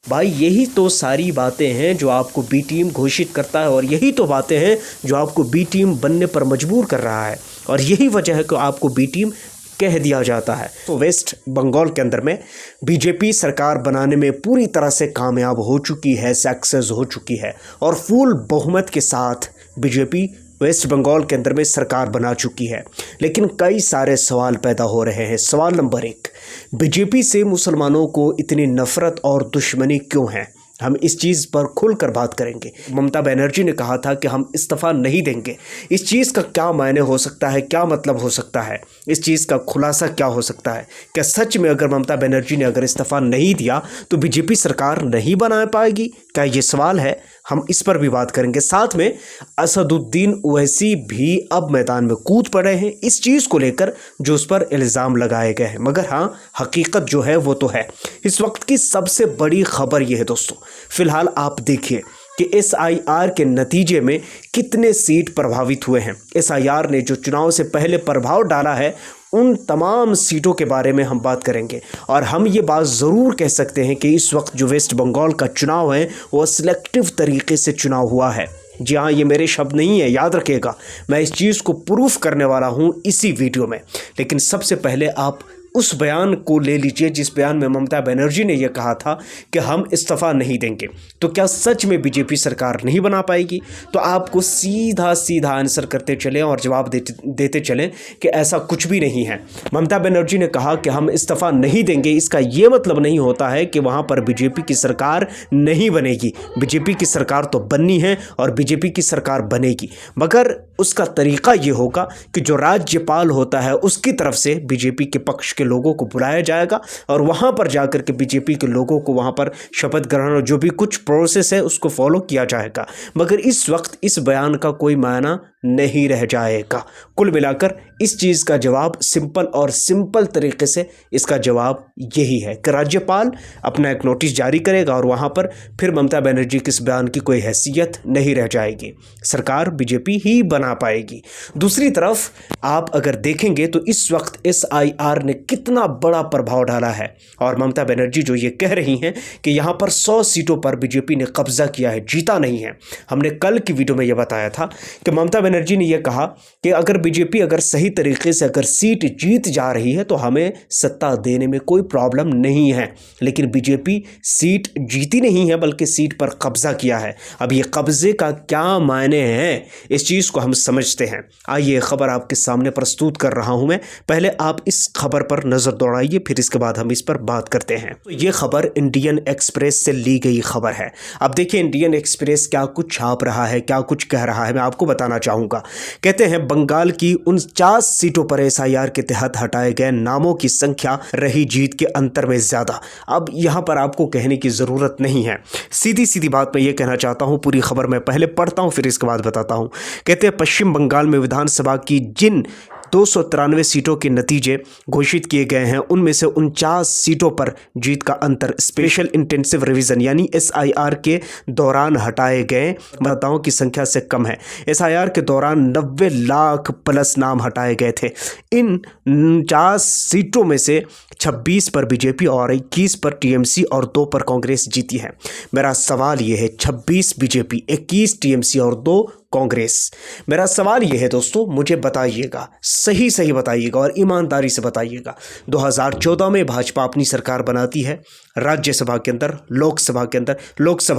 भाई यही तो सारी बातें हैं जो आपको बी टीम घोषित करता है और यही तो बातें हैं जो आपको बी टीम बनने पर मजबूर कर रहा है और यही वजह है कि आपको बी टीम कह दिया जाता है। तो वेस्ट बंगाल के अंदर में बीजेपी सरकार बनाने में पूरी तरह से कामयाब हो चुकी है, सक्सेस हो चुकी है और फुल बहुमत के साथ बीजेपी वेस्ट बंगाल के अंदर में सरकार बना चुकी है। लेकिन कई सारे सवाल पैदा हो रहे हैं। सवाल नंबर 1, बीजेपी से मुसलमानों को इतनी नफरत और दुश्मनी क्यों है? हम इस चीज़ पर खुलकर बात करेंगे। ममता बनर्जी ने कहा था कि हम इस्तीफ़ा नहीं देंगे। इस चीज़ का क्या मायने हो सकता है, क्या मतलब हो सकता है, इस चीज़ का खुलासा क्या हो सकता है? क्या सच में अगर ममता बनर्जी ने अगर इस्तीफ़ा नहीं दिया तो बीजेपी सरकार नहीं बना पाएगी? क्या ये सवाल है? हम इस पर भी बात करेंगे। साथ में असदुद्दीन ओवैसी भी अब मैदान में कूद पड़े हैं इस चीज़ को लेकर जो उस पर इल्ज़ाम लगाए गए हैं। मगर हाँ, हकीकत जो है वो तो है। इस वक्त की सबसे बड़ी खबर यह है दोस्तों, फिलहाल आप देखिए कि SIR के नतीजे में कितने सीट प्रभावित हुए हैं। SIR ने जो चुनाव से पहले प्रभाव डाला है उन तमाम सीटों के बारे में हम बात करेंगे और हम ये बात ज़रूर कह सकते हैं कि इस वक्त जो वेस्ट बंगाल का चुनाव है वो सिलेक्टिव तरीके से चुनाव हुआ है। जी हाँ, ये मेरे शब्द नहीं है, याद रखिएगा। मैं इस चीज़ को प्रूफ करने वाला हूँ इसी वीडियो में। लेकिन सबसे पहले आप उस बयान को ले लीजिए जिस बयान में ममता बनर्जी ने यह कहा था कि हम इस्तीफ़ा नहीं देंगे। तो क्या सच में बीजेपी सरकार नहीं बना पाएगी? तो आपको सीधा सीधा आंसर करते चलें और जवाब देते चलें कि ऐसा कुछ भी नहीं है। ममता बनर्जी ने कहा कि हम इस्तीफ़ा नहीं देंगे, इसका ये मतलब नहीं होता है कि वहाँ पर बीजेपी की सरकार नहीं बनेगी। बीजेपी की सरकार तो बननी है और बीजेपी की सरकार बनेगी, मगर उसका तरीका ये होगा कि जो राज्यपाल होता है उसकी तरफ से बीजेपी के पक्ष के लोगों को बुलाया जाएगा और वहां पर जाकर के बीजेपी के लोगों को वहां पर शपथ ग्रहण और जो भी कुछ प्रोसेस है उसको फॉलो किया जाएगा। मगर इस वक्त इस बयान का कोई मायना नहीं रह जाएगा। कुल मिलाकर इस चीज़ का जवाब सिंपल तरीके से इसका जवाब यही है कि राज्यपाल अपना एक नोटिस जारी करेगा और वहाँ पर फिर ममता बनर्जी के इस बयान की कोई हैसियत नहीं रह जाएगी। सरकार बीजेपी ही बना पाएगी। दूसरी तरफ आप अगर देखेंगे तो इस वक्त SIR ने कितना बड़ा प्रभाव डाला है और ममता बनर्जी जो ये कह रही हैं कि यहाँ पर 100 सीटों पर बीजेपी ने कब्जा किया है, जीता नहीं है। हमने कल की वीडियो में ये बताया था कि ममता बनर्जी ने यह कहा कि अगर बीजेपी अगर सही तरीके से अगर सीट जीत जा रही है तो हमें सत्ता देने में कोई प्रॉब्लम नहीं है। लेकिन बीजेपी सीट जीती नहीं है बल्कि सीट पर कब्जा किया है। अब ये कब्जे का क्या मायने हैं इस चीज़ को हम समझते हैं। आइए खबर आपके सामने प्रस्तुत कर रहा हूं मैं। पहले आप इस खबर पर नज़र दौड़ाइए, फिर इसके बाद हम इस पर बात करते हैं। तो ये खबर इंडियन एक्सप्रेस से ली गई खबर है। अब देखिए इंडियन एक्सप्रेस क्या कुछ छाप रहा है, क्या कुछ कह रहा है, मैं आपको बताना चाहूँगा। कहते हैं बंगाल की 49 सीटों पर SIR के तहत हटाए गए नामों की संख्या रही जीत के अंतर में ज़्यादा। अब यहाँ पर आपको कहने की ज़रूरत नहीं है, सीधी सीधी बात मैं ये कहना चाहता हूँ। पूरी खबर मैं पहले पढ़ता हूँ फिर इसके बाद बताता हूँ। कहते हैं पश्चिम बंगाल में विधानसभा की जिन 293 सीटों के नतीजे घोषित किए गए हैं उनमें से 49 सीटों पर जीत का अंतर स्पेशल इंटेंसिव रिवीजन यानी SIR के दौरान हटाए गए मतदाताओं की संख्या से कम है। SIR के दौरान 90 लाख प्लस नाम हटाए गए थे। इन 49 सीटों में से 26 पर बीजेपी और 21 पर TMC और 2 पर कांग्रेस जीती है। मेरा सवाल यह है, 26 बीजेपी, 21 TMC और 2 कांग्रेस। मेरा सवाल यह है दोस्तों, मुझे बताइएगा, सही बताइएगा और ईमानदारी से बताइएगा। 2014 में भाजपा अपनी सरकार बनाती है राज्यसभा के अंदर, लोकसभा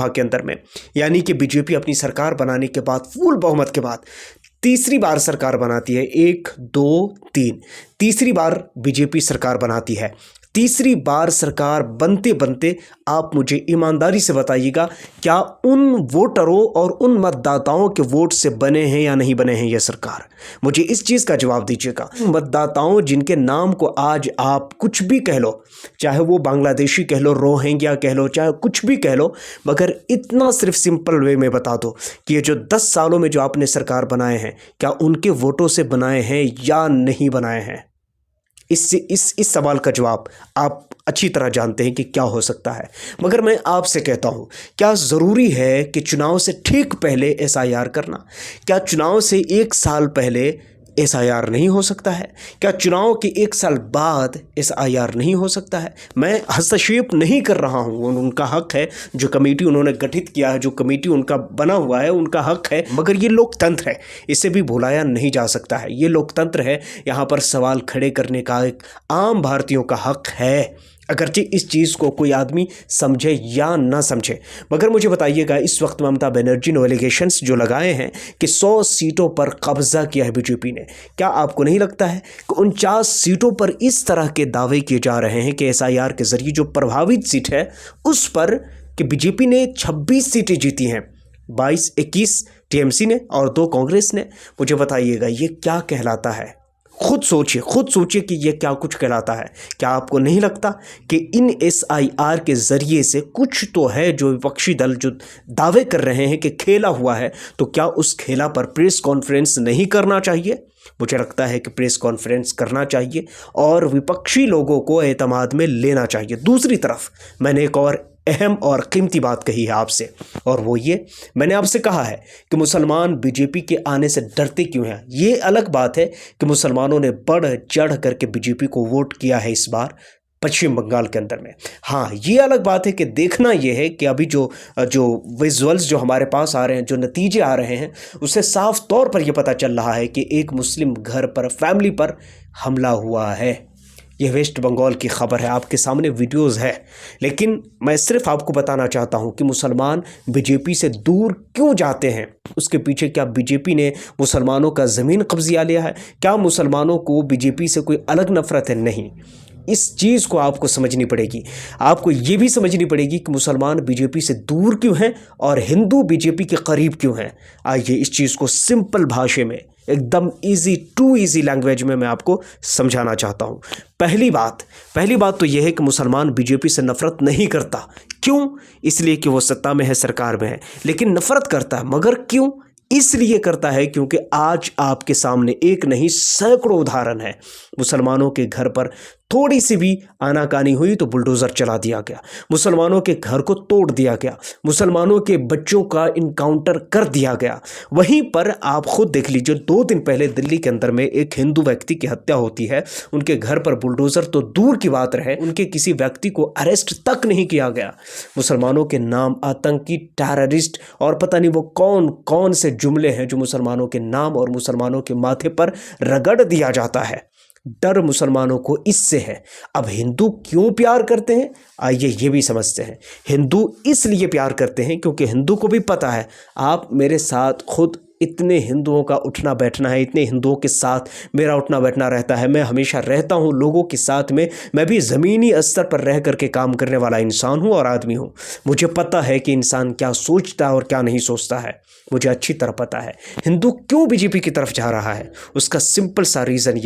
के अंदर में, यानी कि बीजेपी अपनी सरकार बनाने के बाद फुल बहुमत के बाद तीसरी बार सरकार बनाती है। 1 2 3 तीसरी बार बीजेपी सरकार बनाती है। तीसरी बार सरकार बनते बनते आप मुझे ईमानदारी से बताइएगा, क्या उन वोटरों और उन मतदाताओं के वोट से बने हैं या नहीं बने हैं ये सरकार? मुझे इस चीज़ का जवाब दीजिएगा। मतदाताओं जिनके नाम को आज आप कुछ भी कह लो, चाहे वो बांग्लादेशी कह लो, रोहिंग्या कह लो, चाहे कुछ भी कह लो, मगर इतना सिर्फ सिंपल वे में बता दो कि ये जो 10 सालों में जो आपने सरकार बनाए हैं क्या उनके वोटों से बनाए हैं या नहीं बनाए हैं? इस सवाल का जवाब आप अच्छी तरह जानते हैं कि क्या हो सकता है। मगर मैं आपसे कहता हूं, क्या ज़रूरी है कि चुनाव से ठीक पहले SIR करना? क्या चुनाव से 1 साल पहले SIR नहीं हो सकता है? क्या चुनाव के 1 साल बाद SIR नहीं हो सकता है? मैं हस्तक्षेप नहीं कर रहा हूँ, उनका हक है, जो कमेटी उन्होंने गठित किया है, जो कमेटी उनका बना हुआ है, उनका हक है, मगर ये लोकतंत्र है, इसे भी भुलाया नहीं जा सकता है। ये लोकतंत्र है, यहाँ पर सवाल खड़े करने का एक आम भारतीयों का हक है, अगरचे इस चीज़ को कोई आदमी समझे या ना समझे। मगर मुझे बताइएगा, इस वक्त ममता बनर्जी ने एलिगेशंस जो लगाए हैं कि 100 सीटों पर कब्जा किया है बीजेपी ने, क्या आपको नहीं लगता है कि 49 सीटों पर इस तरह के दावे किए जा रहे हैं कि SIR के जरिए जो प्रभावित सीट है उस पर कि बीजेपी ने 26 सीटें जीती हैं, 22-21 TMC ने और 2 कांग्रेस ने। मुझे बताइएगा ये क्या कहलाता है? खुद सोचिए कि ये क्या कुछ कहलाता है। क्या आपको नहीं लगता कि इन SIR के ज़रिए से कुछ तो है जो विपक्षी दल जो दावे कर रहे हैं कि खेला हुआ है, तो क्या उस खेला पर प्रेस कॉन्फ्रेंस नहीं करना चाहिए? मुझे लगता है कि प्रेस कॉन्फ्रेंस करना चाहिए और विपक्षी लोगों को एतमाद में लेना चाहिए। दूसरी तरफ मैंने एक और अहम और कीमती बात कही है आपसे, और वो ये, मैंने आपसे कहा है कि मुसलमान बीजेपी के आने से डरते क्यों हैं। ये अलग बात है कि मुसलमानों ने बढ़ चढ़ करके बीजेपी को वोट किया है इस बार पश्चिम बंगाल के अंदर में। हाँ, ये अलग बात है कि देखना ये है कि अभी जो विजुअल्स जो हमारे पास आ रहे हैं, जो नतीजे आ रहे हैं, उससे साफ तौर पर यह पता चल रहा है कि एक मुस्लिम घर पर, फैमिली पर हमला हुआ है। यह वेस्ट बंगाल की खबर है, आपके सामने वीडियोस है, लेकिन मैं सिर्फ आपको बताना चाहता हूं कि मुसलमान बीजेपी से दूर क्यों जाते हैं। उसके पीछे क्या बीजेपी ने मुसलमानों का ज़मीन कब्जा लिया है? क्या मुसलमानों को बीजेपी से कोई अलग नफरत है? नहीं, इस चीज़ को आपको समझनी पड़ेगी। आपको ये भी समझनी पड़ेगी कि मुसलमान बीजेपी से दूर क्यों हैं और हिंदू बीजेपी के करीब क्यों हैं। आइए इस चीज़ को सिंपल भाषा में, एकदम इजी टू इजी लैंग्वेज में मैं आपको समझाना चाहता हूँ। पहली बात तो यह है कि मुसलमान बीजेपी से नफरत नहीं करता। क्यों? इसलिए कि वो सत्ता में है, सरकार में है, लेकिन नफरत करता है। मगर क्यों? इसलिए करता है क्योंकि आज आपके सामने एक नहीं सैकड़ों उदाहरण है। मुसलमानों के घर पर थोड़ी सी भी आनाकानी हुई तो बुलडोज़र चला दिया गया, मुसलमानों के घर को तोड़ दिया गया, मुसलमानों के बच्चों का इनकाउंटर कर दिया गया। वहीं पर आप खुद देख लीजिए, 2 दिन पहले दिल्ली के अंदर में एक हिंदू व्यक्ति की हत्या होती है, उनके घर पर बुलडोज़र तो दूर की बात रहे, उनके किसी व्यक्ति को अरेस्ट तक नहीं किया गया। मुसलमानों के नाम आतंकी, टेररिस्ट और पता नहीं वो कौन कौन से जुमले हैं जो मुसलमानों के नाम और मुसलमानों के माथे पर रगड़ दिया जाता है। डर मुसलमानों को इससे है। अब हिंदू क्यों प्यार करते हैं? आइए ये भी समझते हैं। हिंदू इसलिए प्यार करते हैं क्योंकि हिंदू को भी पता है, आप मेरे साथ खुद इतने हिंदुओं का उठना बैठना है, इतने हिंदुओं के साथ मेरा उठना बैठना रहता है, मैं हमेशा रहता हूँ लोगों के साथ में। मैं भी ज़मीनी स्तर पर रह करके काम करने वाला इंसान हूँ और आदमी हूँ। मुझे पता है कि इंसान क्या सोचता है और क्या नहीं सोचता है, मुझे अच्छी तरह पता है। हिंदू क्यों बीजेपी की तरफ जा रहा है, उसका सिंपल सा रीज़न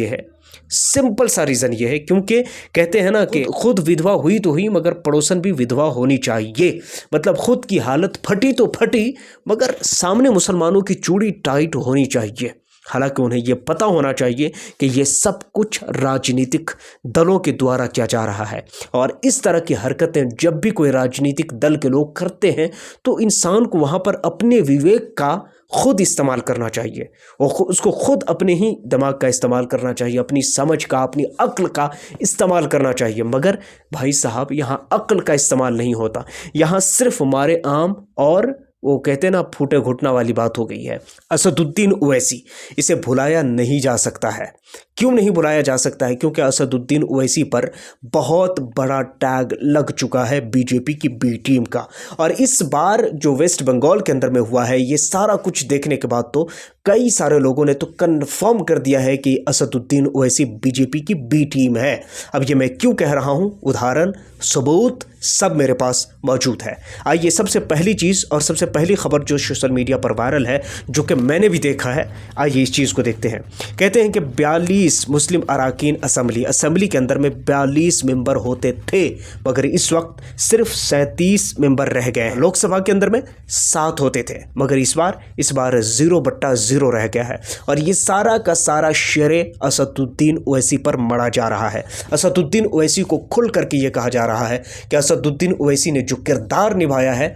ये है, क्योंकि कहते हैं ना कि खुद विधवा हुई तो हुई मगर पड़ोसन भी विधवा होनी चाहिए। मतलब खुद की हालत फटी तो फटी मगर सामने मुसलमानों की चूड़ी टाइट होनी चाहिए। हालांकि उन्हें यह पता होना चाहिए कि ये सब कुछ राजनीतिक दलों के द्वारा किया जा रहा है, और इस तरह की हरकतें जब भी कोई राजनीतिक दल के लोग करते हैं तो इंसान को वहाँ पर अपने विवेक का खुद इस्तेमाल करना चाहिए और उसको खुद अपने ही दिमाग का इस्तेमाल करना चाहिए, अपनी समझ का, अपनी अक्ल का इस्तेमाल करना चाहिए। मगर भाई साहब, यहाँ अक्ल का इस्तेमाल नहीं होता, यहाँ सिर्फ हमारे आम और वो कहते हैं ना फूटे घुटना वाली बात हो गई है। असदुद्दीन ओवैसी, इसे भुलाया नहीं जा सकता है। क्यों नहीं भुलाया जा सकता है? क्योंकि असदुद्दीन ओवैसी पर बहुत बड़ा टैग लग चुका है बीजेपी की बी टीम का। और इस बार जो वेस्ट बंगाल के अंदर में हुआ है, ये सारा कुछ देखने के बाद तो कई सारे लोगों ने तो कंफर्म कर दिया है कि असदुद्दीन ओवैसी बीजेपी की बी टीम है। अब ये मैं क्यों कह रहा हूँ, उदाहरण, सबूत सब मेरे पास मौजूद है। आइए सबसे पहली चीज़ और सबसे पहली खबर जो सोशल मीडिया पर वायरल है, जो कि मैंने भी देखा है, आइए इस चीज़ को देखते हैं। कहते हैं कि 42 मुस्लिम अराकीन असम्बली के अंदर में 42 मेंबर होते थे, मगर इस वक्त सिर्फ 37 मेंबर रह गए हैं। लोकसभा के अंदर में 7 होते थे, मगर इस बार 0/0 रह गया है। और ये सारा का सारा श्रेय असदुद्दीन ओवैसी पर मढ़ा जा रहा है। असदुद्दीन ओवैसी को खुल करके ये कहा जा रहा है कि असदुद्दीन ओवैसी ने जो किरदार निभाया है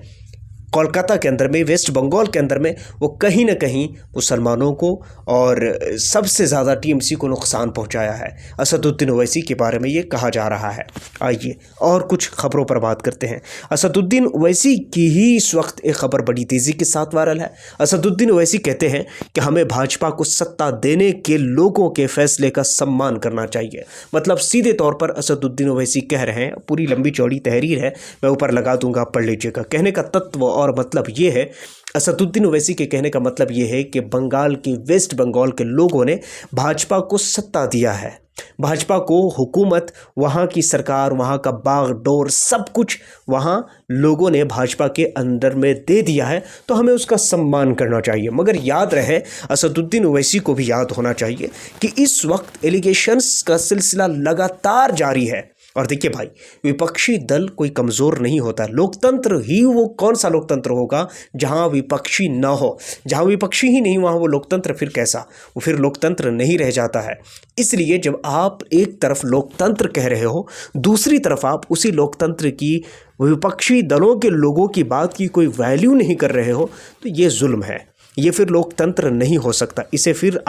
कोलकाता के अंदर में, वेस्ट बंगाल के अंदर में वो कहीं ना कहीं मुसलमानों को और सबसे ज़्यादा टीएमसी को नुकसान पहुंचाया है। असदुद्दीन ओवैसी के बारे में ये कहा जा रहा है। आइए और कुछ खबरों पर बात करते हैं। असदुद्दीन ओवैसी की ही इस वक्त एक खबर बड़ी तेज़ी के साथ वायरल है। असदुद्दीन ओवैसी कहते हैं कि हमें भाजपा को सत्ता देने के लोगों के फैसले का सम्मान करना चाहिए। मतलब सीधे तौर पर असदुद्दीन ओवैसी कह रहे हैं, पूरी लंबी चौड़ी तहरीर है, मैं ऊपर लगा दूंगा, आप पढ़ लीजिएगा। कहने का तत्व और मतलब ये है, असदुद्दीन ओवैसी के कहने का मतलब ये है कि बंगाल की, वेस्ट बंगाल के लोगों ने भाजपा को सत्ता दिया है, भाजपा को हुकूमत, वहाँ की सरकार, वहाँ का बागडोर, सब कुछ वहाँ लोगों ने भाजपा के अंदर में दे दिया है, तो हमें उसका सम्मान करना चाहिए। मगर याद रहे, असदुद्दीन ओवैसी को भी याद होना चाहिए कि इस वक्त एलिगेशंस का सिलसिला लगातार जारी है। और देखिए भाई, विपक्षी दल कोई कमज़ोर नहीं होता। लोकतंत्र ही वो कौन सा लोकतंत्र होगा जहां विपक्षी ना हो? जहां विपक्षी ही नहीं वहां वो लोकतंत्र फिर कैसा? वो फिर लोकतंत्र नहीं रह जाता है। इसलिए जब आप एक तरफ लोकतंत्र कह रहे हो, दूसरी तरफ आप उसी लोकतंत्र की विपक्षी दलों के लोगों की बात की कोई वैल्यू नहीं कर रहे हो, तो ये जुल्म है, ये फिर लोकतंत्र नहीं हो सकता। इसे फिर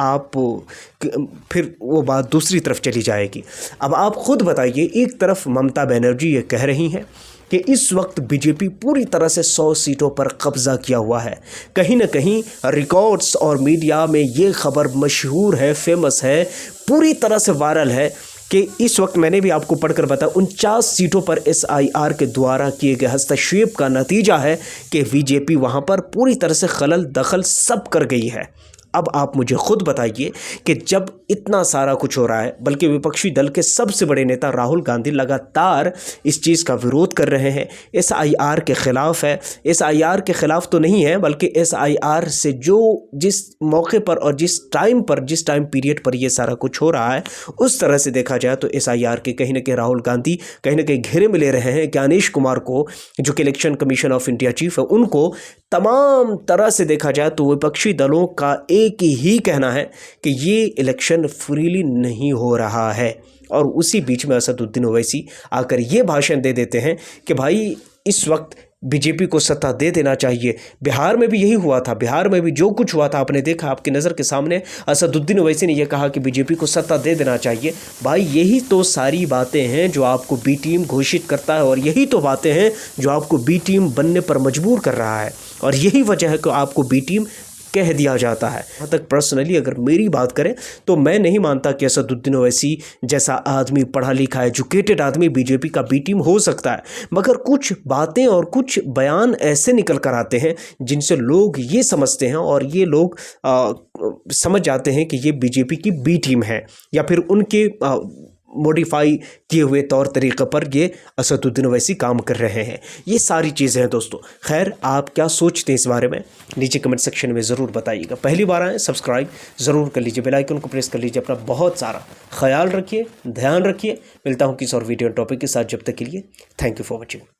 वो बात दूसरी तरफ चली जाएगी। अब आप खुद बताइए, एक तरफ ममता बनर्जी ये कह रही हैं कि इस वक्त बीजेपी पूरी तरह से 100 सीटों पर कब्जा किया हुआ है। कहीं ना कहीं रिकॉर्ड्स और मीडिया में ये खबर मशहूर है, फेमस है, पूरी तरह से वायरल है कि इस वक्त मैंने भी आपको पढ़कर बताया, 49 सीटों पर SIR के द्वारा किए गए हस्तक्षेप का नतीजा है कि बीजेपी वहां पर पूरी तरह से खलल दखल सब कर गई है। अब आप मुझे खुद बताइए कि जब इतना सारा कुछ हो रहा है, बल्कि विपक्षी दल के सबसे बड़े नेता राहुल गांधी लगातार इस चीज़ का विरोध कर रहे हैं, SIR के ख़िलाफ़ है। SIR के ख़िलाफ़ तो नहीं है, बल्कि SIR से जो जिस मौके पर और जिस टाइम पीरियड पर ये सारा कुछ हो रहा है, उस तरह से देखा जाए तो SIR के कहीं ना कहीं राहुल गांधी कहीं ना कहीं घेरे में ले रहे हैं। ज्ञानेश कुमार को, जो कि election commission of India chief है, उनको तमाम तरह से देखा जाए तो विपक्षी दलों का एक ही कहना है कि ये इलेक्शन फ्रीली नहीं हो रहा है। और उसी बीच में असदुद्दीन ओवैसी आकर ये भाषण दे देते हैं कि भाई इस वक्त बीजेपी को सत्ता दे देना चाहिए। बिहार में भी यही हुआ था, बिहार में भी जो कुछ हुआ था आपने देखा, आपकी नज़र के सामने। असदुद्दीन ओवैसी ने यह कहा कि बीजेपी को सत्ता दे देना चाहिए। भाई यही तो सारी बातें हैं जो आपको बी टीम घोषित करता है, और यही तो बातें हैं जो आपको बी टीम बनने पर मजबूर कर रहा है, और यही वजह है कि आपको बी टीम कह दिया जाता है। यहाँ तक पर्सनली अगर मेरी बात करें तो मैं नहीं मानता कि असदुद्दीन ओवैसी जैसा आदमी, पढ़ा लिखा एजुकेटेड आदमी बीजेपी का बी टीम हो सकता है। मगर कुछ बातें और कुछ बयान ऐसे निकल कर आते हैं जिनसे लोग ये समझते हैं, और ये लोग समझ जाते हैं कि ये बीजेपी की बी टीम है, या फिर उनके मॉडिफाई किए हुए तौर तरीक़े पर ये असदुद्दीन ओवैसी काम कर रहे हैं। ये सारी चीज़ें हैं दोस्तों। खैर, आप क्या सोचते हैं इस बारे में, नीचे कमेंट सेक्शन में ज़रूर बताइएगा। पहली बार आए, सब्सक्राइब ज़रूर कर लीजिए, बेल आइकन को प्रेस कर लीजिए। अपना बहुत सारा ख्याल रखिए, ध्यान रखिए। मिलता हूँ किसी और वीडियो टॉपिक के साथ, जब तक के लिए थैंक यू फॉर वॉचिंग।